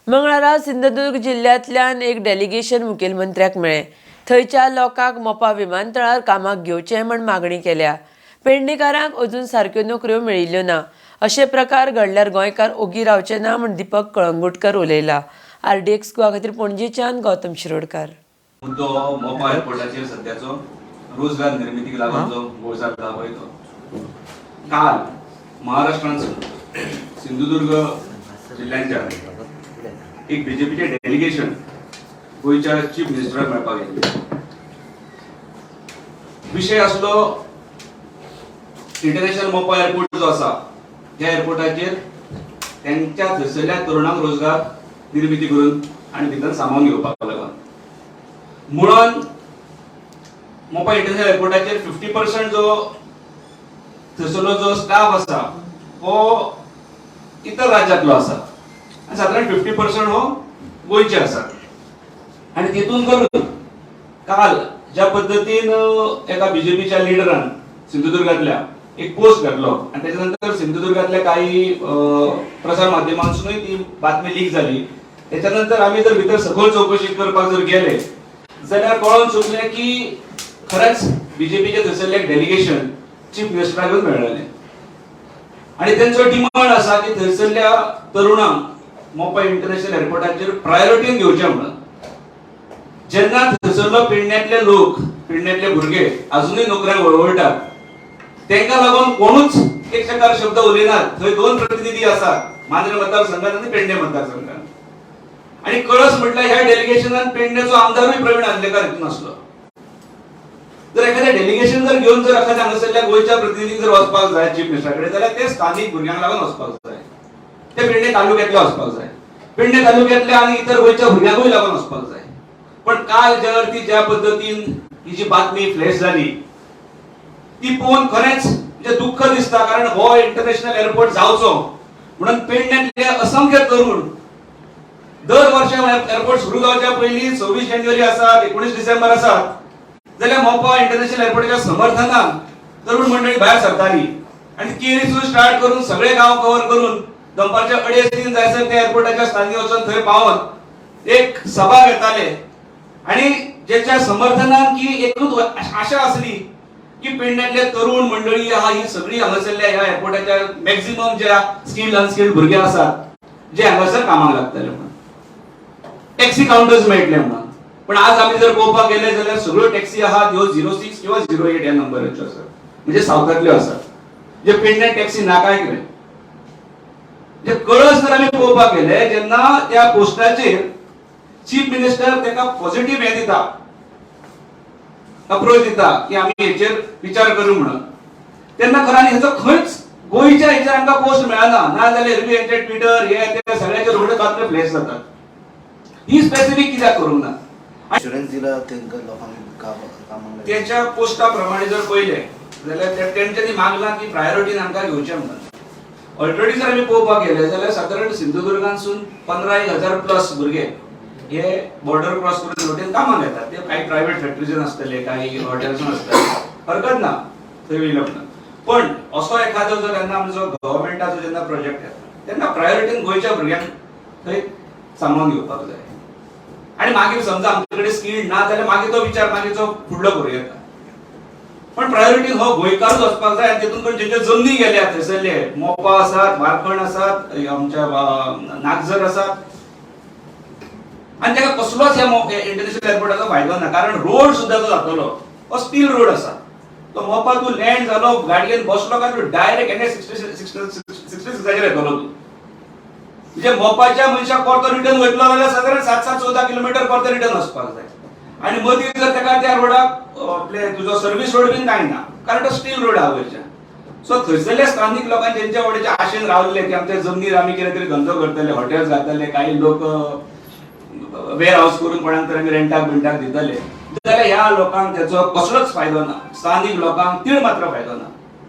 मंगळारा सिंधुदुर्ग जिल्ह्यातल्यान एक डेलिगेशन मुखेलमंत्र्याक मेळ्ळें. थंयच्या लोकांक मोपा विमानतळार कामाक घेवचें म्हण मागणी केल्या. पेडणेकारांक अजून सारक्यो नोकऱ्यो मेळिल्ल्यो ना. अशे प्रकार घडल्यार गोंयकार ओगी रावचे ना म्हण दीपक कळंगुटकर उलयला. RDX गोवा खातीर पणजेच्यान गौतम शिरोडकार. मुद्दो मोपा एअरपोर्टाचेर सध्याचो रोजगार निर्मितीक लागून जो गोळजार जाला पळय तो काल महाराष्ट्रांत सिंधुदुर्ग जिल्ह्यांच्या एक बीजेपीचे डेलिगेशन गोयच्या चीफ मिनिस्टराक मेळपाक गेल्ले. विषय आसलो इंटरनॅशनल मोपा एअरपोर्ट जो आसा ह्या एअरपोर्टाचेर त्यांच्या थंयसरल्या तरुणांक रोजगार निर्मिती करून आनी भितर सामावून घेवपाक लागून मुळान मोपा इंटरनॅशनल एअरपोर्टाचेर 50% जो थंयसरलो जो स्टाफ आसा हो इतर राज्यांतलो आसा आनी सादारण 50% हो गोंयचे आसा. आनी तितून करून काल ज्या पद्दतीन एका बीजेपीच्या लिडरान सिंधुदुर्गांतल्या एक पोस्ट घातलो आनी त्याच्या नंतर सिंधुदुर्गांतल्या काही प्रसार माध्यमांतसूनय ती बातमी लीक जाली. त्याच्यानंतर आम्ही जर भितर सखोल चौकशी करपाक जर गेले जाल्यार कळोन चुकलें की खरेंच बीजेपीचे थंयसरले एक डेलिगेशन चीफ मिनिस्टराक मेळ्ळेलें आनी तेंचो डिमांड आसा की थंयसरल्या तरुणांक मोपा इंटरनॅशनल एअरपोर्टाचेर प्रायोरिटीन घेवचें म्हणून. जेन्ना थंयसरलो पेडण्यातले लोक पेडण्यातले भुरगे अजूनय नोकऱ्यांक वळवळटात तांकां लागून कोणूच एक चकार शब्द उलयनात. थंय 2 प्रतिनिधी आसात मांद्रे मतदारसंघात आनी पेडणे मतदारसंघात. आणि कळस म्हटल्यार ह्या डेलिगेशनान पेडण्याचो आमदारूय प्रवीण आदलेकर हितून आसलो. जर एखाद्या डेलिगेशन जर घेऊन जर एखाद्या हांगासरल्या गोंयच्या प्रतिनिधीक जर वचपाक जाय चीफ मिनिस्टराकडे जाल्यार ते स्थानिक भुरग्यांक लागून वचपाक जाय. ते पेडणे तालुक्यातले वचपाक जाय. पेडणे तालुक्यातल्या आनी इतर गोंयच्या भुरग्यांकूय लागून वचपाक जाय. पण काल ज्या पद्दतीन ही जी बातमी फ्लॅश जाली ती पळोवन खरेंच म्हणजे दुःख दिसता. कारण हो इंटरनॅशनल एअरपोर्ट जावचो म्हणून पेडण्यातले असंख्य तरुण दर वर्षा एअरपोर्ट सुरू जावच्या पयलीं 26 जानेवारी आसात 19 डिसेंबर आसात जाल्यार मोपा इंटरनॅशनल एअरपोर्टाच्या समर्थनान तरुण मंडळी भायर सरताली आनी केरीसून स्टार्ट करून सगळे गांव कव्हर करून दनपारच्या 2:30 जायसर त्या एअरपोर्टाच्या स्थानी वचून थंय पावून एक सभा घेताले आनी जेच्या समर्थनान की एकूच आशा आसली की पेडण्यातले तरुण मंडळी आहा ही सगळी हांगासरल्या ह्या एअरपोर्टाच्या मॅक्सिमम ज्या स्किल्ड अनस्किल्ड भुरगे आसात जे हांगासर कामाक लागतले म्हणून टॅक्सी काउंटर्स मेळटले म्हणून. पण आज आम्ही जर पळोवपाक गेले जाल्यार सगळ्यो टॅक्सी आहात ह्यो 06 किंवा 08 ह्या नंबराच्यो आसात. म्हणजे सावथांतल्यो आसात जे पेडण्यात टॅक्सी नाकाय कितें. जे कळस जर आमी पळोवपाक गेले जेन्ना त्या पोस्टाचेर चीफ मिनिस्टर ताका पॉझिटिव्ह हे दिता अप्रोच दिता की आमी हेचेर विचार करू म्हणून तेन्ना खऱ्यांनी हेचो खंयच गोंयच्या हेचेर आमकां पोस्ट मेळना. ना जाल्यार एरवी हेंचे ट्विटर हे ते सगळ्याचे रोखडे बातम्यो फ्लॅश जातात. ही स्पेसिफिक कित्याक करूंक ना. इन्शुरन्स दिला तेंका लोकांक कामाक त्याच्या पोस्टा प्रमाणे जर पळयले जाल्यार तेंच्यांनी मागला की प्रायोरिटीन आमकां घेवचें म्हणून. ऑलरेडी जर आमी पळोवपाक गेले जाल्यार सादारण सिंधुदुर्गांतसून 15,000 प्लस भुरगे हे बॉर्डर क्रॉस करून रोटेन कामाक येतात. ते काही प्रायव्हेट फॅक्टरीजन आसतले काही हॉटेल्सान आसतले हरकत ना थंय वयले म्हणून. पण असो एखादो जर जेन्ना आमचो गव्हर्मेंटाचो जेन्ना प्रोजेक्ट येता तेन्ना प्रायोरिटीन गोंयच्या भुरग्यांक थंय सामावून घेवपाक जाय. आणि मागीर समजा आमचे स्किल्ड ना जाल्यार मागीर तो विचार मागीरचो फुडलो करूं येता. पण प्रायोरिटीन हो गोंयकारूच वचपाक जाय. आनी तितून पण जे जमनी गेल्या थंयसरले मोपा आसात मारखण आसात आमच्या नागझर आसात आनी ताका कसलोच ह्या इंटरनॅशनल एअरपोर्टाचो फायदो ना. कारण रोड सुद्दां जो जातलो हो स्टील रोड आसा. तो मोपा तूं लँड जालो गाडयेन बसलो काय तूं डायरेक्ट NH-66 येतलो तूं. म्हणजे मोपाच्या मनशाक परतो रिटर्न वयतलो जाल्यार सादारण 7-14 किलोमीटर परतो रिटर्न वचपाक जाय. आनी मदीं जर ताका त्या रोडाक आपले तुजो सर्वीस रोड बीन कांय ना कारण तो स्टील रोड आहा वयरच्यान. सो थंयसरल्या स्थानीक लोकांनी तेंच्या वटेच्या आशेन रावल्ले की आमच्या जमनीर आमी कितें तरी धंदो करतले हॉटेल्स घातले काही लोक वेअर हाऊस करून कोणाक तरी रेंटाक बिंटाक दितले जाल्यार ह्या लोकांक त्याचो कसलोच फायदो ना. स्थानीक लोकांक तीळ मात्र फायदो ना.